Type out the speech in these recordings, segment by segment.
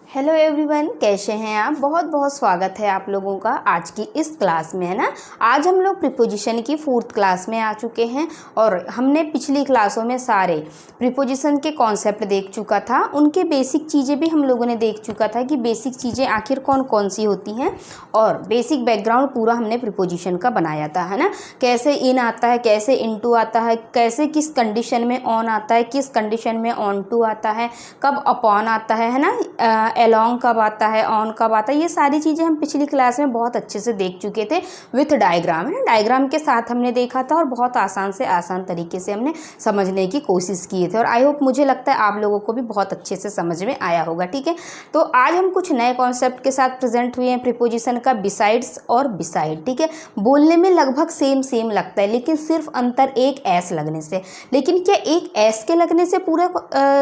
Hello everyone, कैसे हैं आप। बहुत बहुत स्वागत है आप लोगों का आज की इस क्लास में, है ना। आज हम लोग प्रीपोजिशन की 4th क्लास में आ चुके हैं और हमने पिछली क्लासों में सारे प्रीपोजिशन के कॉन्सेप्ट देख चुका था। उनके बेसिक चीज़ें भी हम लोगों ने देख चुका था कि बेसिक चीज़ें आखिर कौन कौन सी होती हैं और बेसिक बैकग्राउंड पूरा हमने प्रीपोजिशन का बनाया था, है ना। कैसे इन आता है, कैसे इनटू आता है, कैसे किस कंडीशन में ऑन आता है, किस कंडीशन में ऑन टू आता है, कब अपॉन आता है ना, एलॉन्ग कब आता है, ऑन कब आता है। ये सारी चीज़ें हम पिछली क्लास में बहुत अच्छे से देख चुके थे विथ डायग्राम, है ना। डायग्राम के साथ हमने देखा था और बहुत आसान से आसान तरीके से हमने समझने की कोशिश किए थे और आई होप, मुझे लगता है आप लोगों को भी बहुत अच्छे से समझ में आया होगा। ठीक है, तो आज हम कुछ नए कॉन्सेप्ट के साथ प्रेजेंट हुए हैं प्रीपोजिशन का, बिसाइड्स और बिसाइड। ठीक है, बोलने में लगभग सेम लगता है लेकिन सिर्फ अंतर एक एस लगने से। लेकिन क्या एक एस के लगने से पूरा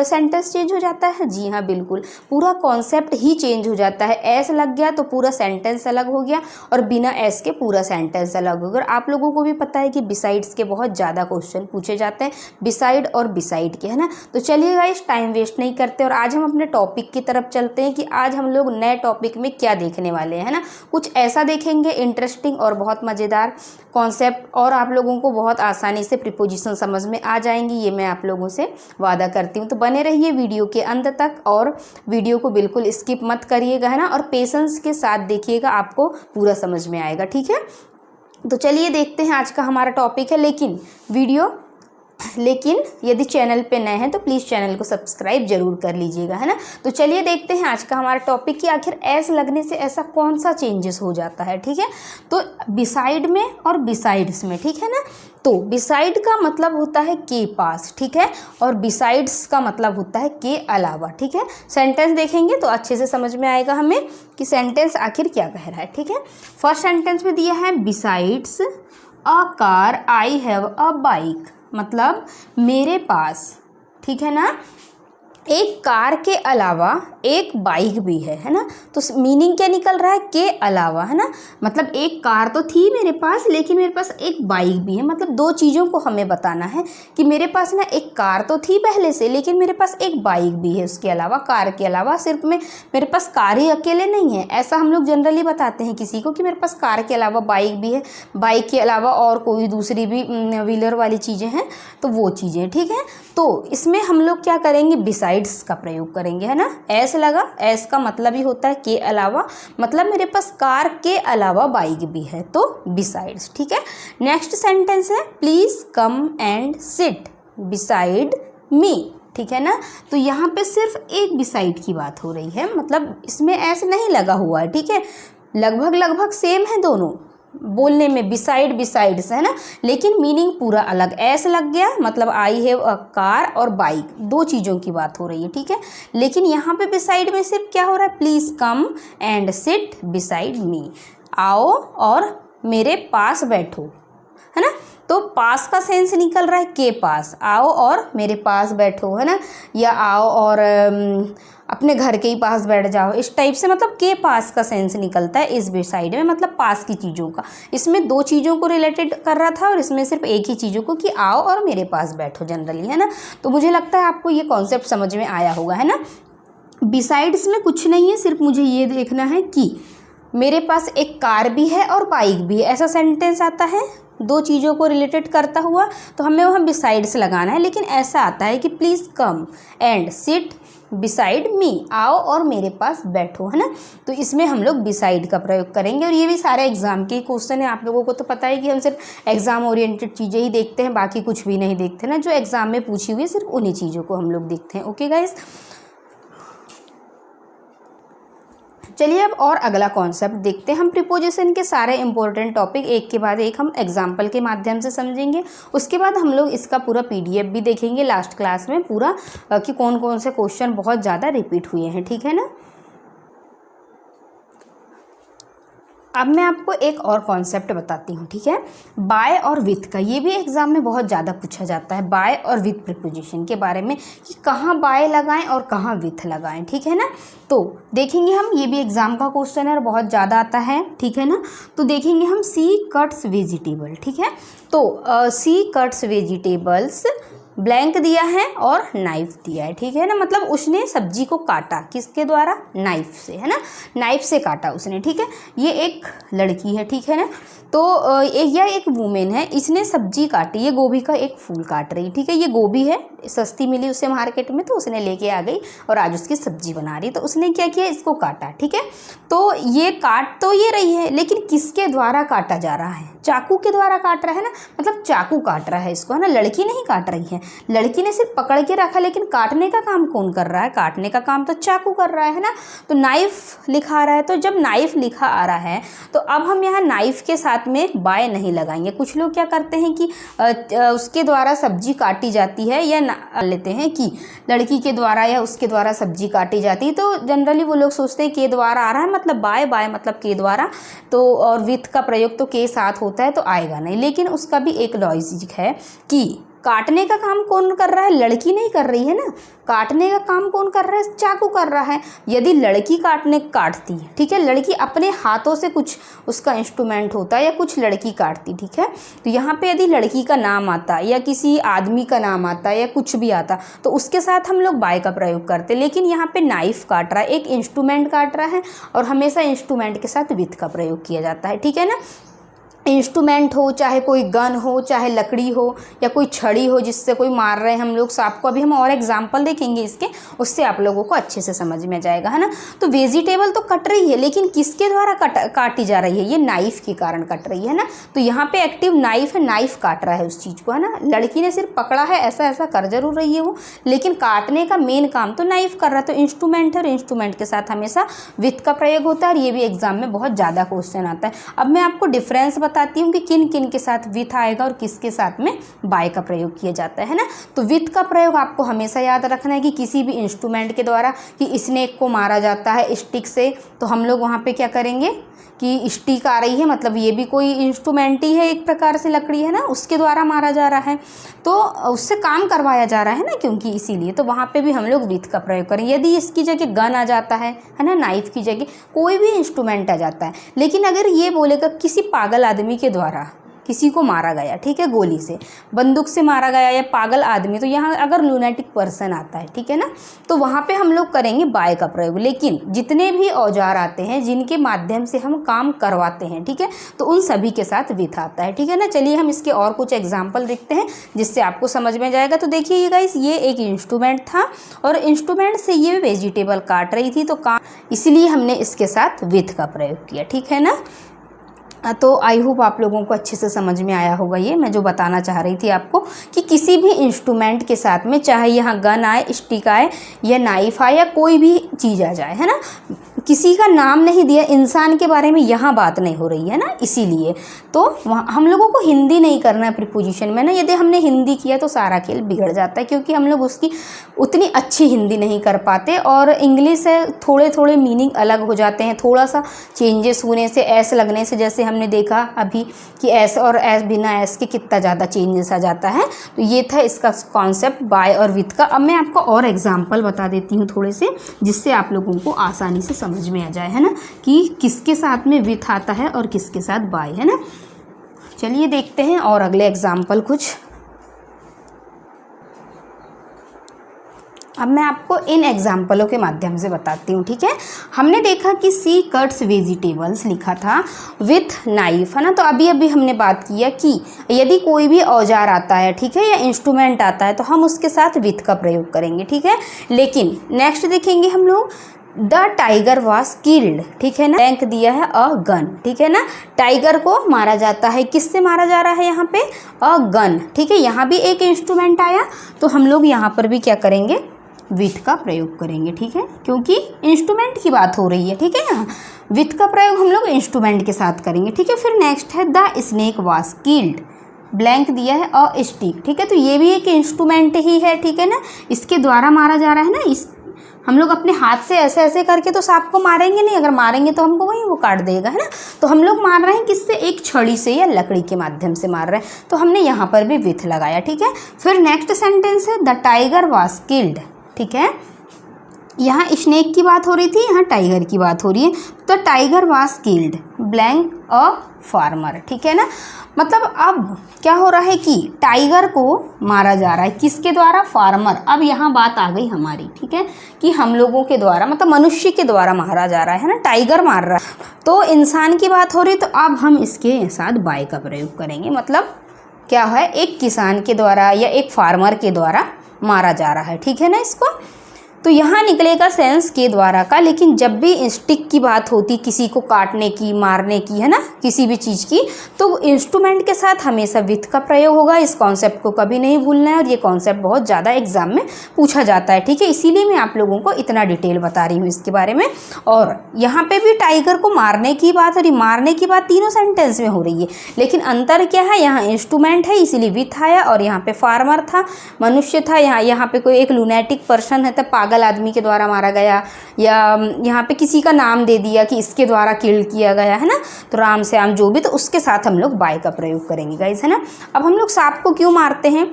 सेंटेंस चेंज हो जाता है? जी हाँ, बिल्कुल, पूरा कॉन्सेप्ट ही चेंज हो जाता है। एस लग गया तो पूरा सेंटेंस अलग हो गया और बिना एस के पूरा सेंटेंस अलग हो गया। और आप लोगों को भी पता है कि बिसाइड्स के बहुत ज़्यादा क्वेश्चन पूछे जाते हैं, बिसाइड और बिसाइड के, है ना। तो चलिए गाइस, टाइम वेस्ट नहीं करते और आज हम अपने टॉपिक की तरफ चलते हैं कि आज हम लोग नए टॉपिक में क्या देखने वाले हैं, है ना। कुछ ऐसा देखेंगे इंटरेस्टिंग और बहुत मज़ेदार कॉन्सेप्ट और आप लोगों को बहुत आसानी से प्रीपोजिशन समझ में आ जाएंगी, ये मैं आप लोगों से वादा करती हूँ। तो बने रहिए वीडियो के अंत तक और वीडियो को बिल्कुल स्किप मत करिएगा, है ना, और पेशेंस के साथ देखिएगा, आपको पूरा समझ में आएगा। ठीक है, तो चलिए देखते हैं आज का हमारा टॉपिक है। लेकिन यदि चैनल पे नए हैं तो प्लीज़ चैनल को सब्सक्राइब जरूर कर लीजिएगा, है ना। तो चलिए देखते हैं आज का हमारा टॉपिक कि आखिर एस लगने से ऐसा कौन सा चेंजेस हो जाता है। ठीक है, तो बिसाइड में और बिसाइड्स में, ठीक है ना। तो बिसाइड का मतलब होता है के पास, ठीक है, और बिसाइड्स का मतलब होता है के अलावा। ठीक है, सेंटेंस देखेंगे तो अच्छे से समझ में आएगा हमें कि सेंटेंस आखिर क्या कह रहा है। ठीक है, फर्स्ट सेंटेंस में दिया है besides a car I have a bike, मतलब मेरे पास, ठीक है ना, एक कार के अलावा एक बाइक भी है ना। तो मीनिंग क्या निकल रहा है? के अलावा, है ना। मतलब एक कार तो थी मेरे पास लेकिन मेरे पास एक बाइक भी है। मतलब दो चीज़ों को हमें बताना है कि मेरे पास ना एक कार तो थी पहले से लेकिन मेरे पास एक बाइक भी है उसके अलावा, कार के अलावा। सिर्फ मेरे पास कार ही अकेले नहीं है, ऐसा हम लोग जनरली बताते हैं किसी को कि मेरे पास कार के अलावा बाइक भी है, बाइक के अलावा और कोई दूसरी भी व्हीलर वाली चीज़ें हैं तो वो चीज़ें। ठीक है, तो इसमें हम लोग क्या करेंगे? बिसाइड्स का प्रयोग करेंगे, है ना। एस लगा, एस का मतलब ही होता है के अलावा, मतलब मेरे पास कार के अलावा बाइक भी है, तो बिसाइड्स। ठीक है, नेक्स्ट सेंटेंस है please come and sit beside me, ठीक है ना। तो यहाँ पे सिर्फ एक बिसाइड की बात हो रही है, मतलब इसमें एस नहीं लगा हुआ है। ठीक है, लगभग सेम है दोनों बोलने में, बिसाइड बिसाइड्स, है ना, लेकिन मीनिंग पूरा अलग। एस लग गया मतलब आई हैव अ कार और बाइक, दो चीज़ों की बात हो रही है। ठीक है, लेकिन यहाँ पे बिसाइड में सिर्फ क्या हो रहा है? Please come and sit beside me, आओ और मेरे पास बैठो, है ना। तो पास का सेंस निकल रहा है के पास, आओ और मेरे पास बैठो, है ना, या आओ और अपने घर के ही पास बैठ जाओ, इस टाइप से मतलब के पास का सेंस निकलता है इस बिसाइड में, मतलब पास की चीज़ों का। इसमें दो चीज़ों को रिलेटेड कर रहा था और इसमें सिर्फ एक ही चीज़ों को कि आओ और मेरे पास बैठो जनरली, है ना। तो मुझे लगता है आपको ये कॉन्सेप्ट समझ में आया होगा, है ना। बिसाइड्स में कुछ नहीं है, सिर्फ मुझे ये देखना है कि मेरे पास एक कार भी है और बाइक भी है, ऐसा सेंटेंस आता है दो चीज़ों को रिलेटेड करता हुआ, तो हमें वहाँ बिसाइड्स लगाना है। लेकिन ऐसा आता है कि please come and sit beside me, आओ और मेरे पास बैठो, है ना। तो इसमें हम लोग बिसाइड का प्रयोग करेंगे और ये भी सारे एग्जाम के क्वेश्चन है। आप लोगों को तो पता है कि हम सिर्फ एग्जाम ओरिएंटेड चीज़ें ही देखते हैं, बाकी कुछ भी नहीं देखते ना। जो एग्जाम में पूछी हुई है सिर्फ उन्हीं चीज़ों को हम लोग देखते हैं। ओके गाइस, चलिए अब और अगला कॉन्सेप्ट देखते हैं। हम प्रीपोजिशन के सारे इंपॉर्टेंट टॉपिक एक के बाद एक हम एग्जाम्पल के माध्यम से समझेंगे। उसके बाद हम लोग इसका पूरा पीडीएफ भी देखेंगे लास्ट क्लास में पूरा, कि कौन कौन से क्वेश्चन बहुत ज़्यादा रिपीट हुए हैं। ठीक है ना। अब मैं आपको एक और कॉन्सेप्ट बताती हूँ, ठीक है, बाय और विथ का। ये भी एग्जाम में बहुत ज़्यादा पूछा जाता है, बाय और विथ प्रीपोजिशन के बारे में, कि कहाँ बाय लगाएं और कहाँ विथ लगाएं। ठीक है ना, तो देखेंगे हम, ये भी एग्जाम का क्वेश्चन है और बहुत ज़्यादा आता है। ठीक है ना, तो देखेंगे हम सी कट्स वेजिटेबल। ठीक है, तो सी कट्स वेजिटेबल्स ब्लैंक दिया है और नाइफ दिया है, ठीक है ना। मतलब उसने सब्जी को काटा किसके द्वारा, नाइफ से, है ना, नाइफ से काटा उसने, ठीक है। ये एक लड़की है, ठीक है ना। तो यह एक वुमेन है, इसने सब्जी काटी, ये गोभी का एक फूल काट रही, ठीक है। ये गोभी है, सस्ती मिली उसे मार्केट में तो उसने लेके आ गई और आज उसकी सब्जी बना रही। तो उसने क्या किया, इसको काटा, ठीक है। तो ये काट तो ये रही है, लेकिन किसके द्वारा काटा जा रहा है, चाकू के द्वारा काट रहा है ना, मतलब चाकू काट रहा है इसको, है ना, लड़की नहीं काट रही है। लड़की ने सिर्फ पकड़ के रखा, लेकिन काटने का काम कौन कर रहा है, काटने का काम तो चाकू कर रहा है ना। तो नाइफ लिखा आ रहा है, तो जब नाइफ लिखा आ रहा है तो अब हम यहाँ नाइफ के साथ में बाय नहीं लगाएंगे। कुछ लोग क्या करते हैं कि उसके द्वारा सब्जी काटी जाती है, या लेते हैं कि लड़की के द्वारा या उसके द्वारा सब्जी काटी जाती है, तो जनरली वो लोग सोचते हैं के द्वारा आ रहा है, मतलब बाय, बाय मतलब के द्वारा, तो और विथ का प्रयोग तो के साथ होता है तो आएगा नहीं। लेकिन उसका भी एक लॉजिक है कि काटने का काम कौन कर रहा है, लड़की नहीं कर रही है ना, काटने का काम कौन कर रहा है, चाकू कर रहा है। यदि लड़की काटती है, ठीक है, लड़की अपने हाथों से कुछ उसका इंस्ट्रूमेंट होता है या कुछ लड़की काटती, ठीक है। तो यहाँ पे यदि लड़की का नाम आता या किसी आदमी का नाम आता या कुछ भी आता तो उसके साथ हम लोग बाय का प्रयोग करते। लेकिन यहाँ पे नाइफ काट रहा है, एक इंस्ट्रूमेंट काट रहा है, और हमेशा इंस्ट्रूमेंट के साथ विथ का प्रयोग किया जाता है, ठीक है ना। इंस्ट्रूमेंट हो, चाहे कोई गन हो, चाहे लकड़ी हो, या कोई छड़ी हो जिससे कोई मार रहे हैं हम लोग सांप को। अभी हम और एग्जांपल देखेंगे इसके, उससे आप लोगों को अच्छे से समझ में जाएगा, है ना। तो वेजिटेबल तो कट रही है, लेकिन किसके द्वारा काटी जा रही है, ये नाइफ के कारण कट रही है ना। तो यहाँ पे एक्टिव नाइफ है, नाइफ काट रहा है उस चीज़ को, है ना। लड़की ने सिर्फ पकड़ा है, ऐसा ऐसा कर जरूर रही है वो, लेकिन काटने का मेन काम तो नाइफ कर रहा है। तो इंस्ट्रूमेंट है और इंस्ट्रूमेंट के साथ हमेशा विथ का प्रयोग होता है, और ये भी एग्जाम में बहुत ज़्यादा क्वेश्चन आता है। अब मैं आपको डिफरेंस बताती हूँ कि किन किन के साथ विथ आएगा और किसके साथ में बाय का प्रयोग किया जाता है ना। तो विथ का प्रयोग आपको हमेशा याद रखना है कि किसी भी इंस्ट्रूमेंट के द्वारा, कि स्नेक को मारा जाता है स्टिक से, तो हम लोग वहाँ पे क्या करेंगे कि स्टिक आ रही है, मतलब ये भी कोई इंस्ट्रूमेंट ही है, एक प्रकार से लकड़ी है ना, उसके द्वारा मारा जा रहा है, तो उससे काम करवाया जा रहा है ना, क्योंकि इसीलिए तो वहाँ पे भी हम लोग विथ का प्रयोग करें। यदि इसकी जगह गन आ जाता है ना, नाइफ की जगह कोई भी इंस्ट्रूमेंट आ जाता है। लेकिन अगर ये बोलेगा किसी पागल आदमी के द्वारा किसी को मारा गया, ठीक है, गोली से, बंदूक से मारा गया या पागल आदमी, तो यहाँ अगर लूनेटिक पर्सन आता है, ठीक है ना, तो वहाँ पे हम लोग करेंगे बाय का प्रयोग। लेकिन जितने भी औजार आते हैं जिनके माध्यम से हम काम करवाते हैं, ठीक है, तो उन सभी के साथ विथ आता है, ठीक है ना। चलिए हम इसके और कुछ एग्जाम्पल देखते हैं जिससे आपको समझ में जाएगा। तो देखिए ये गाइस, ये एक इंस्ट्रूमेंट था और इंस्ट्रूमेंट से ये वेजिटेबल काट रही थी, तो इसलिए हमने इसके साथ विथ का प्रयोग किया, ठीक है ना। तो आई होप आप लोगों को अच्छे से समझ में आया होगा ये मैं जो बताना चाह रही थी आपको, कि किसी भी इंस्ट्रूमेंट के साथ में, चाहे यहाँ गन आए, स्टिक आए या नाइफ आए या कोई भी चीज़ आ जाए, है ना, किसी का नाम नहीं दिया, इंसान के बारे में यहाँ बात नहीं हो रही है ना, इसीलिए तो वहाँ हम लोगों को हिंदी नहीं करना है प्रीपोजिशन में ना। यदि हमने हिंदी किया तो सारा खेल बिगड़ जाता है, क्योंकि हम लोग उसकी उतनी अच्छी हिंदी नहीं कर पाते, और इंग्लिश है थोड़े थोड़े मीनिंग अलग हो जाते हैं, थोड़ा सा चेंजेस होने से, ऐस लगने से, जैसे हमने देखा अभी कि ऐस और ऐस बिना ऐस के कितना ज़्यादा चेंजेस आ जाता है। तो ये था इसका कॉन्सेप्ट बाय और विथ का। अब मैं आपको और एग्जाम्पल बता देती हूँ थोड़े से, जिससे आप लोगों को आसानी से समझ में आ जाए, है ना, कि किसके साथ में विथ आता है और किसके साथ बाय, है ना। चलिए देखते हैं और अगले एग्जाम्पल कुछ। अब मैं आपको इन एग्जाम्पलों के माध्यम से बताती हूँ, ठीक है। हमने देखा कि सी कट्स वेजिटेबल्स लिखा था विथ नाइफ, है ना। तो अभी अभी हमने बात किया कि यदि कोई भी औजार आता है, ठीक है, या इंस्ट्रूमेंट आता है, तो हम उसके साथ विथ का प्रयोग करेंगे, ठीक है। लेकिन नेक्स्ट देखेंगे हम लोग, द टाइगर वॉज किल्ड, ठीक है ना, रैंक दिया है अ गन, ठीक है ना। टाइगर को मारा जाता है, किससे मारा जा रहा है यहाँ पे, अ गन, ठीक है। यहाँ भी एक इंस्ट्रूमेंट आया, तो हम लोग यहाँ पर भी क्या करेंगे, विथ का प्रयोग करेंगे, ठीक है, क्योंकि इंस्ट्रूमेंट की बात हो रही है, ठीक है। यहाँ विथ का प्रयोग हम लोग इंस्ट्रूमेंट के साथ करेंगे, ठीक है। फिर नेक्स्ट है the snake was killed, blank दिया है अ स्टिक, ठीक है। तो ये भी एक इंस्ट्रूमेंट ही है, ठीक है ना, इसके द्वारा मारा जा रहा है ना। इस हम लोग अपने हाथ से ऐसे ऐसे करके तो सांप को मारेंगे नहीं, अगर मारेंगे तो हमको वही वो काट देगा, है ना। तो हम लोग मार रहे हैं किससे, एक छड़ी से या लकड़ी के माध्यम से मार रहे हैं, तो हमने यहाँ पर भी विथ लगाया, ठीक है। फिर नेक्स्ट सेंटेंस है द टाइगर वॉज किल्ड, ठीक है। यहाँ स्नेक की बात हो रही थी, यहाँ टाइगर की बात हो रही है। तो tiger was killed blank a farmer, ठीक है ना। मतलब अब क्या हो रहा है कि टाइगर को मारा जा रहा है, किसके द्वारा? फार्मर। अब यहाँ बात आ गई हमारी, ठीक है, कि हम लोगों के द्वारा, मतलब मनुष्य के द्वारा मारा जा रहा है ना, टाइगर मार रहा है। तो इंसान की बात हो रही, तो अब हम इसके साथ बाय का प्रयोग करेंगे। मतलब क्या है, एक किसान के द्वारा या एक फार्मर के द्वारा मारा जा रहा है, ठीक है ना। इसको तो यहाँ निकलेगा सेंस के द्वारा का, लेकिन जब भी स्टिक की बात होती, किसी को काटने की, मारने की, है ना, किसी भी चीज़ की, तो इंस्ट्रूमेंट के साथ हमेशा विथ का प्रयोग होगा। इस कॉन्सेप्ट को कभी नहीं भूलना है, और ये कॉन्सेप्ट बहुत ज़्यादा एग्जाम में पूछा जाता है, ठीक है। इसीलिए मैं आप लोगों को इतना डिटेल बता रही हूँ इसके बारे में। और यहाँ पे भी टाइगर को मारने की बात हो रही, मारने की बात तीनों सेंटेंस में हो रही है, लेकिन अंतर क्या है, यहाँ इंस्ट्रूमेंट है इसीलिए विथ आया, और यहाँ पे फार्मर था, मनुष्य था। यहाँ पे कोई एक लूनेटिक पर्सन है, तो पागल आदमी के द्वारा मारा गया, या यहाँ पे किसी का नाम दे दिया कि इसके द्वारा किल किया गया, है ना। तो राम श्याम जो भी, तो उसके साथ हम लोग बाय का प्रयोग करेंगे गाइस, है ना। अब हम लोग सांप को क्यों मारते हैं?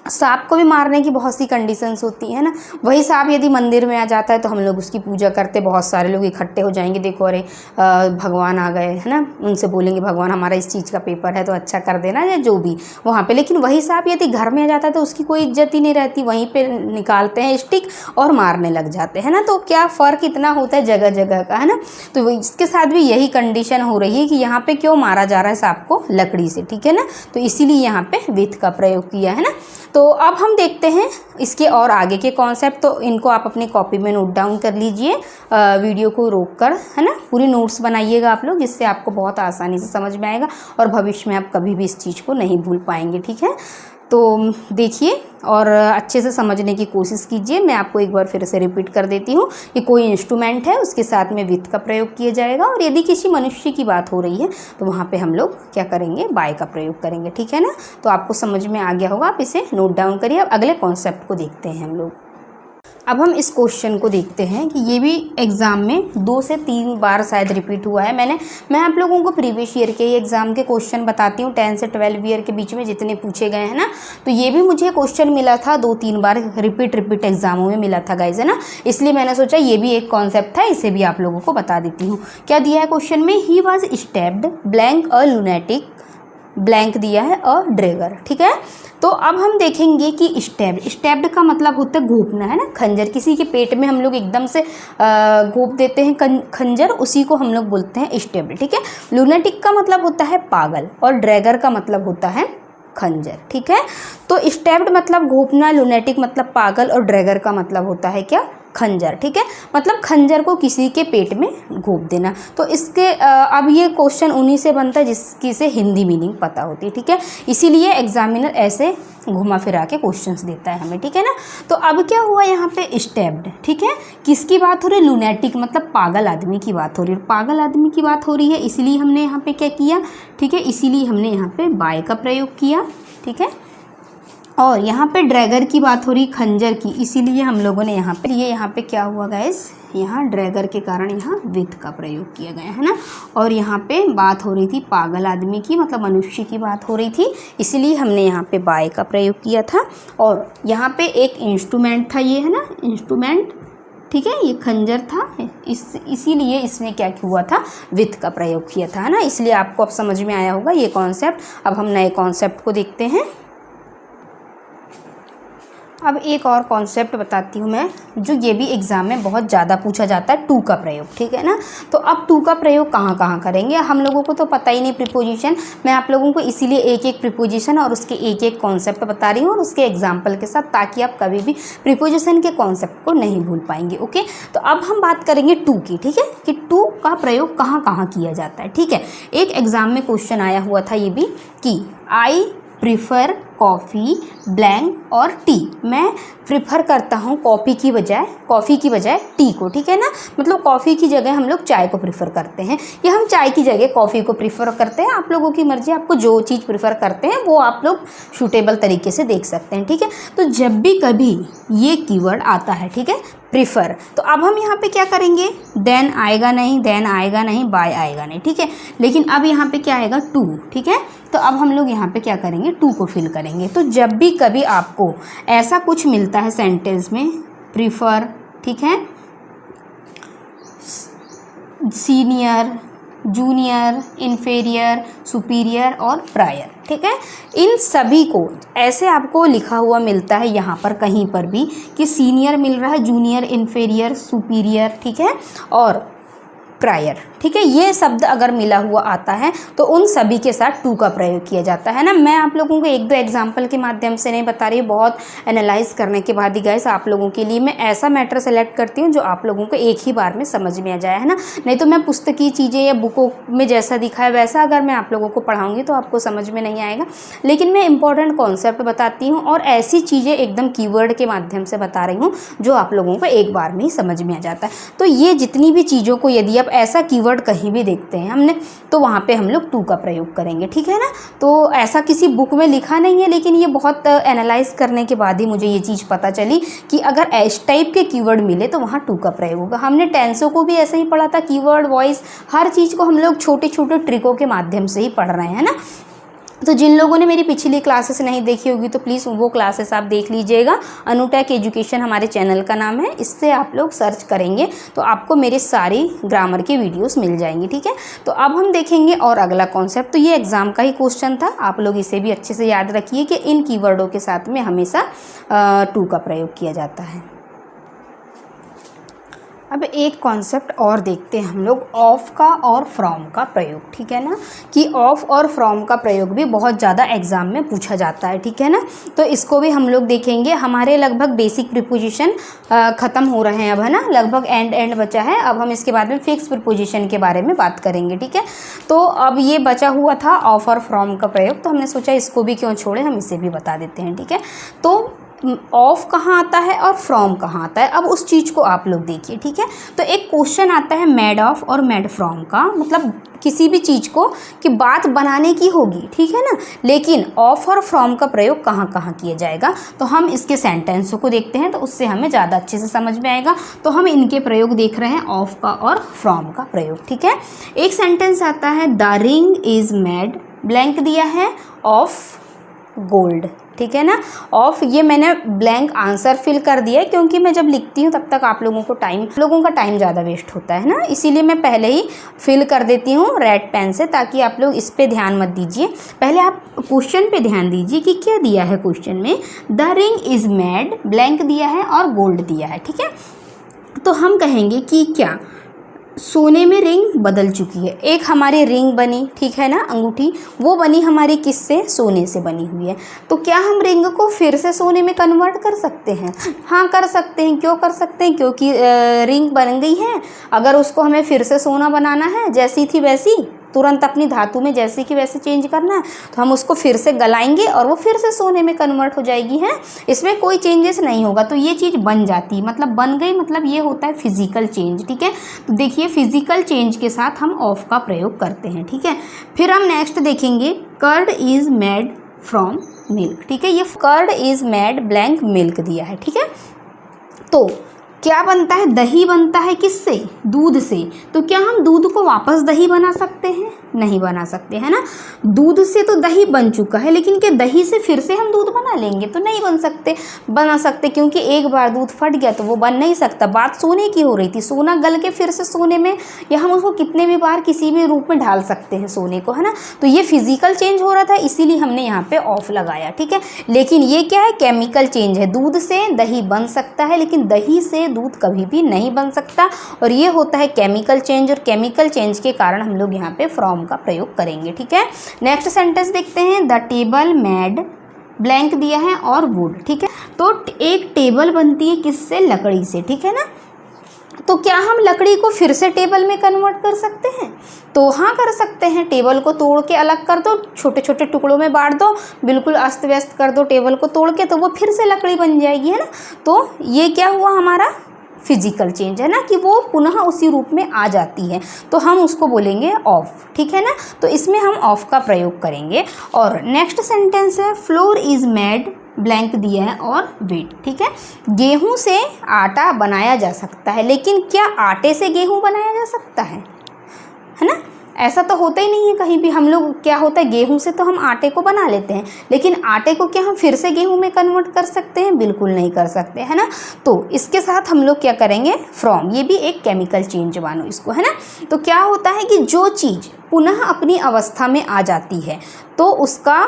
सांप को भी मारने की बहुत सी कंडीशंस होती है ना। वही सांप यदि मंदिर में आ जाता है तो हम लोग उसकी पूजा करते, बहुत सारे लोग इकट्ठे हो जाएंगे, देखो अरे भगवान आ गए, है ना, उनसे बोलेंगे भगवान हमारा इस चीज़ का पेपर है तो अच्छा कर देना, या जो भी वहाँ पे। लेकिन वही सांप यदि घर में आ जाता है तो उसकी कोई इज्जत ही नहीं रहती, वहीं पर निकालते हैं स्टिक और मारने लग जाते हैं ना। तो क्या फ़र्क इतना होता है जगह जगह का, है ना। तो इसके साथ भी यही कंडीशन हो रही है कि यहाँ पर क्यों मारा जा रहा है सांप को? लकड़ी से, ठीक है ना। तो इसीलिए यहाँ पर विथ का प्रयोग किया है ना। तो अब हम देखते हैं इसके और आगे के कॉन्सेप्ट। तो इनको आप अपनी कॉपी में नोट डाउन कर लीजिए, वीडियो को रोक कर, है ना। पूरी नोट्स बनाइएगा आप लोग, जिससे आपको बहुत आसानी से समझ में आएगा और भविष्य में आप कभी भी इस चीज़ को नहीं भूल पाएंगे, ठीक है। तो देखिए और अच्छे से समझने की कोशिश कीजिए। मैं आपको एक बार फिर से रिपीट कर देती हूँ कि कोई इंस्ट्रूमेंट है, उसके साथ में विथ का प्रयोग किया जाएगा, और यदि किसी मनुष्य की बात हो रही है तो वहाँ पे हम लोग क्या करेंगे? बाय का प्रयोग करेंगे, ठीक है ना। तो आपको समझ में आ गया होगा, आप इसे नोट डाउन करिए। अब अगले कॉन्सेप्ट को देखते हैं हम लोग। अब हम इस क्वेश्चन को देखते हैं कि ये भी एग्ज़ाम में 2 से 3 बार शायद रिपीट हुआ है। मैं आप लोगों को प्रीवियस ईयर के एग्ज़ाम के क्वेश्चन बताती हूँ, 10 से 12 ईयर के बीच में जितने पूछे गए हैं ना। तो ये भी मुझे क्वेश्चन मिला था 2-3 बार, रिपीट एग्जामों में मिला था गाइज, है ना। इसलिए मैंने सोचा ये भी एक कॉन्सेप्ट था, इसे भी आप लोगों को बता देती हूँ। क्या दिया है क्वेश्चन में? He was stabbed blank a lunatic, blank दिया है अ ड्रैगर, ठीक है। तो अब हम देखेंगे कि स्टैब्ड का मतलब होता है घोंपना, है ना। खंजर, किसी के पेट में हम लोग एकदम से घोंप देते हैं खंजर, उसी को हम लोग बोलते हैं स्टैब्ड, ठीक है। लूनेटिक का मतलब होता है पागल, और ड्रैगर का मतलब होता है खंजर, ठीक है। तो स्टैब्ड मतलब घोंपना, लूनेटिक मतलब पागल, और ड्रैगर का मतलब होता है क्या? खंजर, ठीक है। मतलब खंजर को किसी के पेट में घोंप देना। तो इसके अब ये क्वेश्चन उन्हीं से बनता है जिसकी से हिंदी मीनिंग पता होती है, ठीक है। इसीलिए एग्जामिनर ऐसे घुमा फिरा के क्वेश्चंस देता है हमें, ठीक है ना। तो अब क्या हुआ यहाँ पे? स्टैब्ड, ठीक है। किसकी बात हो रही है? लूनेटिक मतलब पागल आदमी की बात हो रही है, पागल आदमी की बात हो रही है, इसीलिए हमने यहाँ पे क्या किया, ठीक है, इसीलिए हमने यहाँ पे बाय का प्रयोग किया, ठीक है। और यहाँ पे ड्रैगर की बात हो रही, खंजर की, इसीलिए हम लोगों ने यहाँ पे क्या हुआ गाइस, यहाँ ड्रैगर के कारण यहाँ विथ का प्रयोग किया गया, है ना। और यहाँ पे बात हो रही थी पागल आदमी की, मतलब मनुष्य की बात हो रही थी, इसलिए हमने यहाँ पे बाय का प्रयोग किया था। और यहाँ पे एक इंस्ट्रूमेंट था, ये है ना इंस्ट्रूमेंट, ठीक है, ये खंजर था, इसीलिए इसमें क्या हुआ था? विथ का प्रयोग किया था, है ना। इसलिए आपको अब समझ में आया होगा ये कॉन्सेप्ट। अब हम नए कॉन्सेप्ट को देखते हैं। अब एक और कॉन्सेप्ट बताती हूँ मैं, जो ये भी एग्ज़ाम में बहुत ज़्यादा पूछा जाता है, टू का प्रयोग, ठीक है ना। तो अब टू का प्रयोग कहाँ कहाँ करेंगे? हम लोगों को तो पता ही नहीं प्रीपोजिशन, मैं आप लोगों को इसीलिए एक एक प्रीपोजिशन और उसके एक एक कॉन्सेप्ट बता रही हूँ, और उसके एग्जाम्पल के साथ, ताकि आप कभी भी प्रीपोजिशन के कॉन्सेप्ट को नहीं भूल पाएंगे, ओके। तो अब हम बात करेंगे टू की, ठीक है, कि टू का प्रयोग कहाँ कहाँ किया जाता है, ठीक है। एक एग्ज़ाम में क्वेश्चन आया हुआ था ये भी कि आई प्रीफर कॉफ़ी ब्लैंक और टी, मैं प्रिफर करता हूँ कॉफ़ी की बजाय टी को, ठीक है ना। मतलब कॉफ़ी की जगह हम लोग चाय को प्रिफर करते हैं, या हम चाय की जगह कॉफ़ी को प्रिफर करते हैं। आप लोगों की मर्ज़ी, आपको जो चीज़ प्रिफर करते हैं वो आप लोग सूटेबल तरीके से देख सकते हैं, ठीक है। तो जब भी कभी ये कीवर्ड आता है, ठीक है, प्रिफर, तो अब हम यहाँ पे क्या करेंगे? देन आएगा नहीं, बाय आएगा नहीं, ठीक है। लेकिन अब यहाँ पे क्या आएगा? टू, ठीक है। तो अब हम लोग यहाँ पे क्या करेंगे? टू को फिल करेंगे। तो जब भी कभी आपको ऐसा कुछ मिलता है सेंटेंस में, प्रीफर, ठीक है, सीनियर, जूनियर, इन्फीरियर, सुपीरियर और प्रायर, ठीक है। इन सभी को ऐसे आपको लिखा हुआ मिलता है यहाँ पर कहीं पर भी कि सीनियर मिल रहा है, जूनियर, इन्फीरियर, सुपीरियर, ठीक है, और प्रायर, ठीक है। ये शब्द अगर मिला हुआ आता है तो उन सभी के साथ टू का प्रयोग किया जाता है ना। मैं आप लोगों को एक दो एग्जाम्पल के माध्यम से नहीं बता रही, बहुत एनालाइज करने के बाद ही गाइस आप लोगों के लिए मैं ऐसा मैटर सेलेक्ट करती हूँ जो आप लोगों को एक ही बार में समझ में आ जाए, है ना। नहीं तो मैं पुस्तकीय चीज़ें या बुकों में जैसा दिखा है वैसा अगर मैं आप लोगों को पढ़ाऊँगी तो आपको समझ में नहीं आएगा। लेकिन मैं इंपॉर्टेंट कॉन्सेप्ट बताती हूँ और ऐसी चीज़ें एकदम कीवर्ड के माध्यम से बता रही हूँ जो आप लोगों को एक बार में ही समझ में आ जाता है। तो ये जितनी भी चीज़ों को यदि आप ऐसा कीवर्ड कहीं भी देखते हैं हमने तो वहाँ पे हम लोग टू का प्रयोग करेंगे, ठीक है ना। तो ऐसा किसी बुक में लिखा नहीं है, लेकिन ये बहुत एनालाइज करने के बाद ही मुझे ये चीज़ पता चली कि अगर इस टाइप के कीवर्ड मिले तो वहाँ टू का प्रयोग होगा। हमने टेंसों को भी ऐसे ही पढ़ा था, कीवर्ड, वॉइस, हर चीज़ को हम लोग छोटे छोटे ट्रिकों के माध्यम से ही पढ़ रहे हैं ना। तो जिन लोगों ने मेरी पिछली क्लासेस नहीं देखी होगी तो प्लीज़ वो क्लासेस आप देख लीजिएगा। अनुटेक एजुकेशन हमारे चैनल का नाम है, इससे आप लोग सर्च करेंगे तो आपको मेरे सारी ग्रामर की वीडियोस मिल जाएंगी, ठीक है। तो अब हम देखेंगे और अगला कॉन्सेप्ट। तो ये एग्जाम का ही क्वेश्चन था, आप लोग इसे भी अच्छे से याद रखिए कि इन कीवर्डों के साथ में हमेशा टू का प्रयोग किया जाता है। अब एक कॉन्सेप्ट और देखते हैं हम लोग, ऑफ का और फ्रॉम का प्रयोग, ठीक है ना। कि ऑफ और फ्रॉम का प्रयोग भी बहुत ज़्यादा एग्जाम में पूछा जाता है, ठीक है ना। तो इसको भी हम लोग देखेंगे। हमारे लगभग बेसिक प्रीपोजिशन ख़त्म हो रहे हैं अब, है ना, लगभग एंड बचा है। अब हम इसके बाद में फिक्स प्रीपोजिशन के बारे में बात करेंगे, ठीक है। तो अब ये बचा हुआ था ऑफ और फ्रॉम का प्रयोग, तो हमने सोचा इसको भी क्यों छोड़े, हम इसे भी बता देते हैं, ठीक है। तो ऑफ कहाँ आता है और फ्रॉम कहाँ आता है, अब उस चीज़ को आप लोग देखिए, ठीक है। तो एक क्वेश्चन आता है मेड ऑफ और मेड फ्रॉम का, मतलब किसी भी चीज़ को कि बात बनाने की होगी, ठीक है ना, लेकिन ऑफ और फ्रॉम का प्रयोग कहाँ कहाँ किया जाएगा। तो हम इसके सेंटेंसों को देखते हैं तो उससे हमें ज़्यादा अच्छे से समझ में आएगा। तो हम इनके प्रयोग देख रहे हैं, ऑफ का और फ्रॉम का प्रयोग, ठीक है। एक सेंटेंस आता है the ring is made, blank दिया है, ऑफ गोल्ड, ठीक है ना। ऑफ, ये मैंने ब्लैंक आंसर फिल कर दिया है क्योंकि मैं जब लिखती हूँ तब तक आप लोगों का टाइम ज़्यादा वेस्ट होता है ना, इसीलिए मैं पहले ही फिल कर देती हूँ रेड पेन से, ताकि आप लोग इस पे ध्यान मत दीजिए। पहले आप क्वेश्चन पे ध्यान दीजिए कि क्या दिया है क्वेश्चन में। The ring is made, blank दिया है और गोल्ड दिया है, ठीक है। तो हम कहेंगे कि क्या सोने में रिंग बदल चुकी है। एक हमारी रिंग बनी, ठीक है ना, अंगूठी, वो बनी हमारी किससे, सोने से बनी हुई है। तो क्या हम रिंग को फिर से सोने में कन्वर्ट कर सकते हैं? हाँ कर सकते हैं। क्यों कर सकते हैं? क्योंकि रिंग बन गई है, अगर उसको हमें फिर से सोना बनाना है, जैसी थी वैसी, तुरंत अपनी धातु में जैसे कि वैसे चेंज करना है, तो हम उसको फिर से गलाएंगे और वो फिर से सोने में कन्वर्ट हो जाएगी, है, इसमें कोई चेंजेस नहीं होगा। तो ये चीज़ बन जाती, मतलब बन गई, मतलब ये होता है फिजिकल चेंज, ठीक है। तो देखिए फिजिकल चेंज के साथ हम ऑफ का प्रयोग करते हैं, ठीक है। फिर हम नेक्स्ट देखेंगे curd is made from milk, ठीक है। ये curd is made blank milk दिया है, ठीक है। तो क्या बनता है, दही बनता है किससे, दूध से। तो क्या हम दूध को वापस दही बना सकते हैं? नहीं बना सकते, है ना। दूध से तो दही बन चुका है, लेकिन क्या दही से फिर से हम दूध बना लेंगे? तो नहीं बना सकते क्योंकि एक बार दूध फट गया तो वो बन नहीं सकता। बात सोने की हो रही थी, सोना गल के फिर से सोने में, या हम उसको कितने भी बार किसी भी रूप में ढाल सकते हैं सोने को, है ना। तो ये फिजिकल चेंज हो रहा था, इसीलिए हमने यहाँ पे ऑफ लगाया, ठीक है। लेकिन ये क्या है, केमिकल चेंज है। दूध से दही बन सकता है, लेकिन दही से दूध कभी भी नहीं बन सकता, और ये होता है केमिकल चेंज, और केमिकल चेंज के कारण हम लोग यहाँ पे फ्रॉम का प्रयोग करेंगे, ठीक है। नेक्स्ट सेंटेंस देखते हैं, द टेबल मेड ब्लैंक दिया है और वुड, ठीक है। तो एक टेबल बनती है किससे, लकड़ी से, ठीक है ना। तो क्या हम लकड़ी को फिर से टेबल में कन्वर्ट कर सकते हैं? तो हाँ कर सकते हैं। टेबल को तोड़ के अलग कर दो, छोटे छोटे टुकड़ों में बांट दो, बिल्कुल अस्त व्यस्त कर दो टेबल को तोड़ के, तो वो फिर से लकड़ी बन जाएगी, है ना। तो ये क्या हुआ, हमारा फिजिकल चेंज, है ना, कि वो पुनः उसी रूप में आ जाती है, तो हम उसको बोलेंगे ऑफ, ठीक है ना। तो इसमें हम ऑफ का प्रयोग करेंगे। और नेक्स्ट सेंटेंस है फ्लोर इज मेड ब्लैंक दिया है और व्हीट, ठीक है। गेहूं से आटा बनाया जा सकता है, लेकिन क्या आटे से गेहूं बनाया जा सकता है ना। ऐसा तो होता ही नहीं है कहीं भी। हम लोग क्या होता है, गेहूं से तो हम आटे को बना लेते हैं, लेकिन आटे को क्या हम फिर से गेहूं में कन्वर्ट कर सकते हैं? बिल्कुल नहीं कर सकते, है ना। तो इसके साथ हम लोग क्या करेंगे, फ्रॉम, ये भी एक केमिकल चेंज मानो इसको, है ना। तो क्या होता है कि जो चीज़ पुनः अपनी अवस्था में आ जाती है तो उसका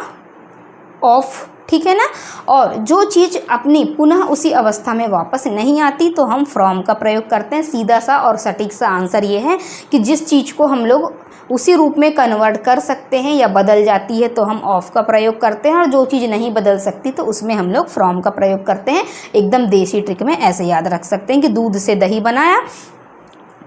ऑफ, ठीक है ना, और जो चीज़ अपनी पुनः उसी अवस्था में वापस नहीं आती तो हम फ्रॉम का प्रयोग करते हैं। सीधा सा और सटीक सा आंसर ये है कि जिस चीज़ को हम लोग उसी रूप में कन्वर्ट कर सकते हैं या बदल जाती है तो हम ऑफ का प्रयोग करते हैं, और जो चीज़ नहीं बदल सकती तो उसमें हम लोग फ्रॉम का प्रयोग करते हैं। एकदम देसी ट्रिक में ऐसे याद रख सकते हैं कि दूध से दही बनाया,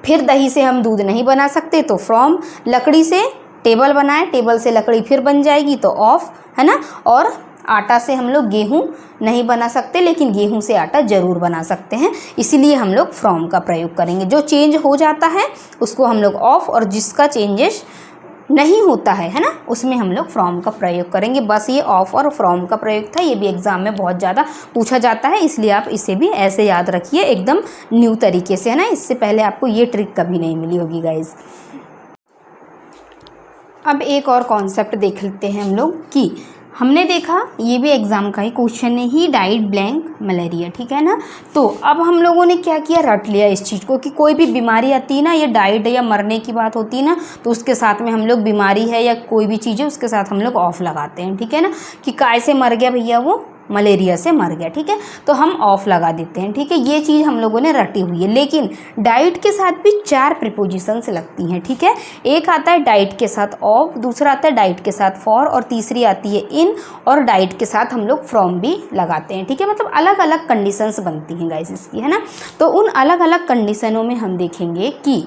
फिर दही से हम दूध नहीं बना सकते तो फ्रॉम, लकड़ी से टेबल बनाए, टेबल से लकड़ी फिर बन जाएगी तो ऑफ, है ना। और आटा से हम लोग गेहूं नहीं बना सकते, लेकिन गेहूं से आटा ज़रूर बना सकते हैं, इसीलिए हम लोग फ्रॉम का प्रयोग करेंगे। जो चेंज हो जाता है उसको हम लोग ऑफ, और जिसका चेंजेस नहीं होता है ना, उसमें हम लोग फ्रॉम का प्रयोग करेंगे। बस ये ऑफ और फ्रॉम का प्रयोग था। ये भी एग्जाम में बहुत ज़्यादा पूछा जाता है, इसलिए आप इसे भी ऐसे याद रखिए एकदम न्यू तरीके से, है ना। इससे पहले आपको ये ट्रिक कभी नहीं मिली होगी गाइज। अब एक और कॉन्सेप्ट देख लेते हैं हम लोग कि हमने देखा, ये भी एग्ज़ाम का ही क्वेश्चन है, ही डाइड ब्लैंक मलेरिया, ठीक है ना। तो अब हम लोगों ने क्या किया, रट लिया इस चीज़ को कि कोई भी बीमारी आती है ना, ये डाइड या मरने की बात होती है ना, तो उसके साथ में हम लोग बीमारी है या कोई भी चीज़ है उसके साथ हम लोग ऑफ लगाते हैं, ठीक है ना। कि काय से मर गया भैया, वो मलेरिया से मर गया, ठीक है, तो हम ऑफ लगा देते हैं, ठीक है। ये चीज़ हम लोगों ने रटी हुई है, लेकिन डाइट के साथ भी 4 प्रीपोजिशंस लगती हैं, ठीक है। एक आता है डाइट के साथ ऑफ, दूसरा आता है डाइट के साथ फॉर, और तीसरी आती है इन, और डाइट के साथ हम लोग फ्रॉम भी लगाते हैं, ठीक है। मतलब अलग अलग कंडीशंस बनती हैं गाइस इसकी, है ना। तो उन अलग अलग कंडीशनों में हम देखेंगे कि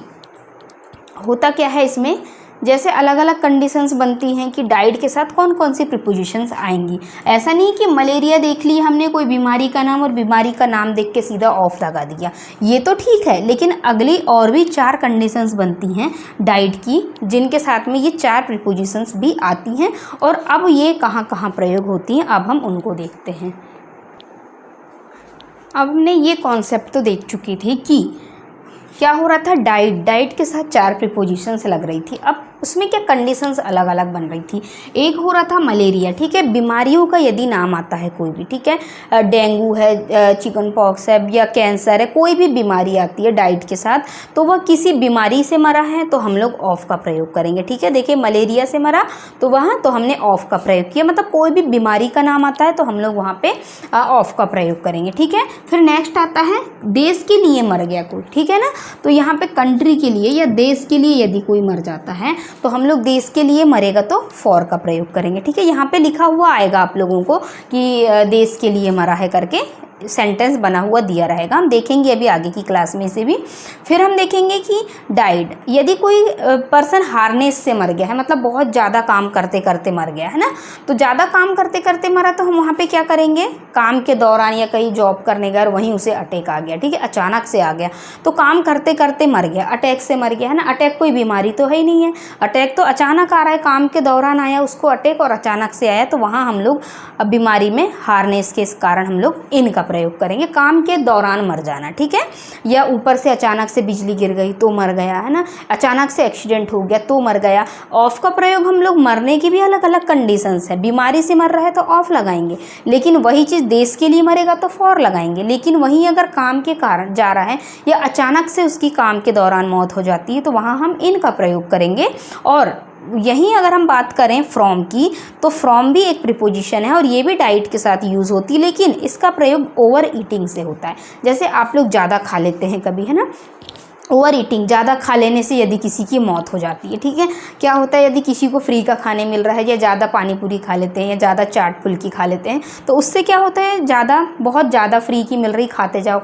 होता क्या है इसमें। जैसे अलग अलग कंडीशंस बनती हैं कि डाइट के साथ कौन कौन सी प्रीपोजिशंस आएंगी। ऐसा नहीं कि मलेरिया देख ली हमने कोई बीमारी का नाम और बीमारी का नाम देख के सीधा ऑफ लगा दिया, ये तो ठीक है, लेकिन अगली और भी 4 कंडीशंस बनती हैं डाइट की, जिनके साथ में ये 4 प्रीपोजिशंस भी आती हैं। और अब ये कहाँ कहाँ प्रयोग होती हैं, अब हम उनको देखते हैं। अब हमने ये कॉन्सेप्ट तो देख चुकी थी कि क्या हो रहा था, डाइट के साथ 4 प्रीपोजिशंस लग रही थी। अब उसमें क्या कंडीशंस अलग अलग बन रही थी। एक हो रहा था मलेरिया, ठीक है, बीमारियों का यदि नाम आता है कोई भी, ठीक है, डेंगू है, चिकन पॉक्स है या कैंसर है, कोई भी बीमारी आती है डाइट के साथ, तो वह किसी बीमारी से मरा है तो हम लोग ऑफ का प्रयोग करेंगे, ठीक है। देखिए मलेरिया से मरा तो वहाँ तो हमने ऑफ का प्रयोग किया, मतलब कोई भी बीमारी का नाम आता है तो हम लोग वहाँ पे ऑफ का प्रयोग करेंगे, ठीक है। फिर नेक्स्ट आता है देश के लिए मर गया कोई, ठीक है ना, तो यहाँ पे कंट्री के लिए या देश के लिए यदि कोई मर जाता है तो हम लोग देश के लिए मरेगा तो फॉर का प्रयोग करेंगे, ठीक है। यहाँ पे लिखा हुआ आएगा आप लोगों को कि देश के लिए मरा है करके सेंटेंस बना हुआ दिया रहेगा, हम देखेंगे अभी आगे की क्लास में से भी। फिर हम देखेंगे कि डाइड, यदि कोई पर्सन हार्नेस से मर गया है, मतलब बहुत ज़्यादा काम करते करते मर गया है ना, तो ज़्यादा काम करते करते मरा तो हम वहाँ पे क्या करेंगे, काम के दौरान या कहीं जॉब करने गया और वहीं उसे अटैक आ गया, ठीक है, अचानक से आ गया, तो काम करते करते मर गया, अटैक से मर गया, है ना। अटैक कोई बीमारी तो है ही नहीं है, अटैक तो अचानक आ रहा है, काम के दौरान आया उसको अटैक और अचानक से आया, तो वहाँ हम लोग बीमारी में हार्नेस के कारण हम लोग इन का प्रयोग करेंगे, काम के दौरान मर जाना, ठीक है। या ऊपर से अचानक से बिजली गिर गई तो मर गया, है ना, अचानक से एक्सीडेंट हो गया तो मर गया। ऑफ का प्रयोग हम लोग मरने की भी अलग अलग कंडीशंस है, बीमारी से मर रहा है तो ऑफ लगाएंगे, लेकिन वही चीज़ देश के लिए मरेगा तो फॉर लगाएंगे। लेकिन वहीं अगर काम के कारण जा रहा है या अचानक से उसकी काम के दौरान मौत हो जाती है तो वहाँ हम इन का प्रयोग करेंगे। और यहीं अगर हम बात करें फ्रॉम की, तो फ्रॉम भी एक प्रीपोजिशन है और ये भी डाइट के साथ यूज़ होती है, लेकिन इसका प्रयोग ओवर ईटिंग से होता है। जैसे आप लोग ज़्यादा खा लेते हैं कभी, है ना, ओवर ईटिंग, ज़्यादा खा लेने से यदि किसी की मौत हो जाती है, ठीक है। क्या होता है, यदि किसी को फ्री का खाने मिल रहा है या ज़्यादा पानी पूरी खा लेते हैं या ज़्यादा चाट फुल्की खा लेते हैं, तो उससे क्या होता है, बहुत ज़्यादा फ्री की मिल रही, खाते जाओ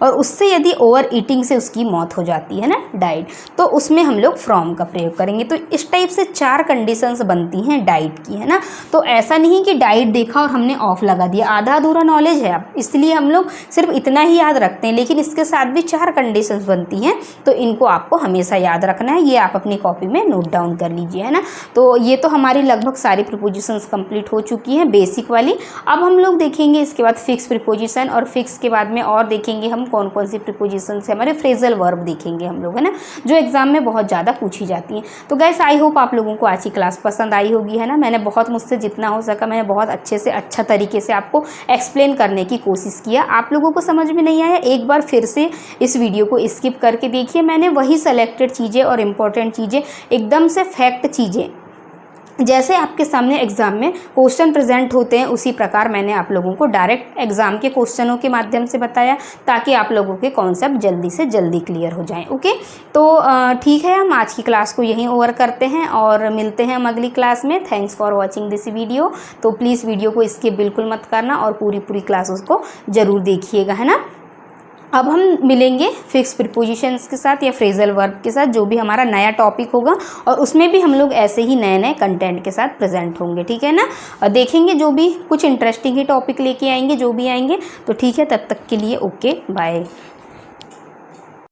और उससे यदि ओवर ईटिंग से उसकी मौत हो जाती है ना डाइट, तो उसमें हम लोग फ्रॉम का प्रयोग करेंगे। तो इस टाइप से 4 कंडीशंस बनती हैं डाइट की, है ना। तो ऐसा नहीं कि डाइट देखा और हमने ऑफ लगा दिया, आधा अधूरा नॉलेज है, इसलिए हम लोग सिर्फ इतना ही याद रखते हैं, लेकिन इसके साथ भी 4 कंडीशंस बनती हैं हैं, तो इनको आपको हमेशा याद रखना है। ये आप अपनी कॉपी में नोट डाउन कर लीजिए, है ना। तो ये तो हमारी लगभग सारी प्रीपोजिशंस कंप्लीट हो चुकी हैं बेसिक वाली। अब हम लोग देखेंगे इसके बाद फिक्स प्रीपोजिशन, और फिक्स के बाद में और देखेंगे हम कौन कौन सी प्रीपोजिशन से हमारे फ्रेजल वर्ब देखेंगे हम लोग, है ना, जो एग्जाम में बहुत ज़्यादा पूछी जाती हैं। तो गाइस आई होप आप लोगों को आज की क्लास पसंद आई होगी, है ना। मैंने बहुत, मुझसे जितना हो सका मैंने बहुत अच्छे से अच्छा तरीके से आपको एक्सप्लेन करने की कोशिश किया। आप लोगों को समझ में नहीं आया, एक बार फिर से इस वीडियो को स्किप करके देखिए। मैंने वही सेलेक्टेड चीज़ें और इम्पोर्टेंट चीज़ें, एकदम से फैक्ट चीज़ें, जैसे आपके सामने एग्ज़ाम में क्वेश्चन प्रेजेंट होते हैं उसी प्रकार मैंने आप लोगों को डायरेक्ट एग्ज़ाम के क्वेश्चनों के माध्यम से बताया, ताकि आप लोगों के कॉन्सेप्ट जल्दी से जल्दी क्लियर हो जाएं। ओके, तो ठीक है, हम आज की क्लास को यहीं ओवर करते हैं और मिलते हैं हम अगली क्लास में। Thanks for watching this video. तो प्लीज़ वीडियो को स्किप बिल्कुल मत करना और पूरी क्लास उसको ज़रूर देखिएगा, है ना। अब हम मिलेंगे फिक्स प्रीपोजिशंस के साथ या फ्रेजल वर्ब के साथ, जो भी हमारा नया टॉपिक होगा, और उसमें भी हम लोग ऐसे ही नए नए कंटेंट के साथ प्रेजेंट होंगे, ठीक है ना। और देखेंगे जो भी कुछ इंटरेस्टिंग ही टॉपिक लेके आएंगे, जो भी आएंगे। तो ठीक है, तब तक के लिए ओके, बाय।